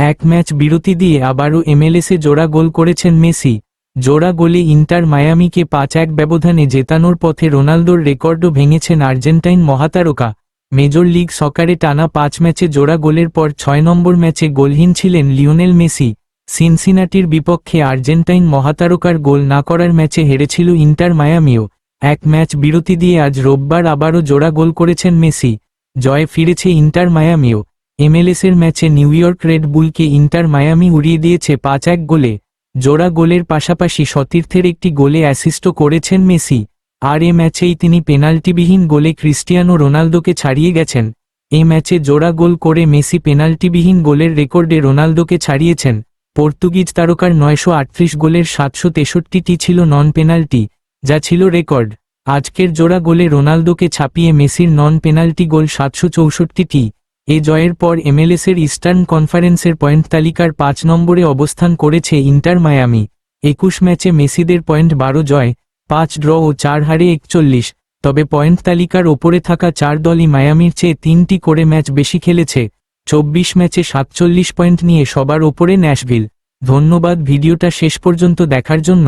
এক ম্যাচ বিরতি দিয়ে আবারও এমএলএসে জোড়া গোল করেছেন মেসি। জোড়া গোলে ইন্টার মায়ামিকে 5-1 ব্যবধানে জেতানোর পথে রোনালদোর রেকর্ডও ভেঙেছেন আর্জেন্টাইন মহাতারকা। মেজর লিগ সকারে টানা 5 ম্যাচে জোড়া গোলের পর 6 নম্বর ম্যাচে গোলহীন ছিলেন লিওনেল মেসি। সিনসিনাটির বিপক্ষে আর্জেন্টাইন মহাতারকার গোল না করার ম্যাচে হেরেছিল ইন্টার মায়ামিও। এক ম্যাচ বিরতি দিয়ে আজ রোববার আবারও জোড়া গোল করেছেন মেসি। জয়ে ফিরেছে ইন্টার মায়ামিও। এমএলএসের ম্যাচে নিউ ইয়র্ক রেড বুলকে ইন্টার মায়ামি উড়িয়ে দিয়েছে 5-1 গোলে। জোড়া গোলের পাশাপাশি সতীর্থের একটি গোলে অ্যাসিস্টও করেছেন মেসি। আর এ ম্যাচেই তিনি পেনাল্টিবিহীন গোলে ক্রিস্টিয়ানো রোনালদোকে ছাড়িয়ে গেছেন। এ ম্যাচে জোড়া গোল করে মেসি পেনাল্টিবিহীন গোলের রেকর্ডে রোনালদোকে ছাড়িয়েছেন। পর্তুগিজ তারকার 938 গোলের 763টি ছিল নন পেনাল্টি, যা ছিল রেকর্ড। আজকের জোড়া গোলে রোনালদোকে ছাপিয়ে মেসির নন পেনাল্টি গোল 764টি। এ জয়ের পর এমএলএসের ইস্টার্ন কনফারেন্সের পয়েন্ট তালিকার 5 নম্বরে অবস্থান করেছে ইন্টার মায়ামি। 21 ম্যাচে মেসিদের পয়েন্ট 12 জয়, 5 ড্র ও 4 হারে 41। তবে পয়েন্ট তালিকার ওপরে থাকা 4 দলই মায়ামির চেয়ে 3টি করে ম্যাচ বেশি খেলেছে। 24 ম্যাচে 47 পয়েন্ট নিয়ে সবার ওপরে ন্যাশভিল। ধন্যবাদ ভিডিওটা শেষ পর্যন্ত দেখার জন্য।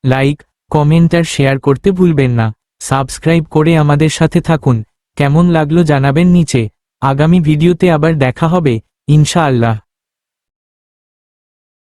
লাইক, কমেন্ট আর শেয়ার করতে ভুলবেন না। সাবস্ক্রাইব করে আমাদের সাথে থাকুন। কেমন লাগলো জানাবেন নিচে। আগামী ভিডিওতে আবার দেখা হবে ইনশাআল্লাহ।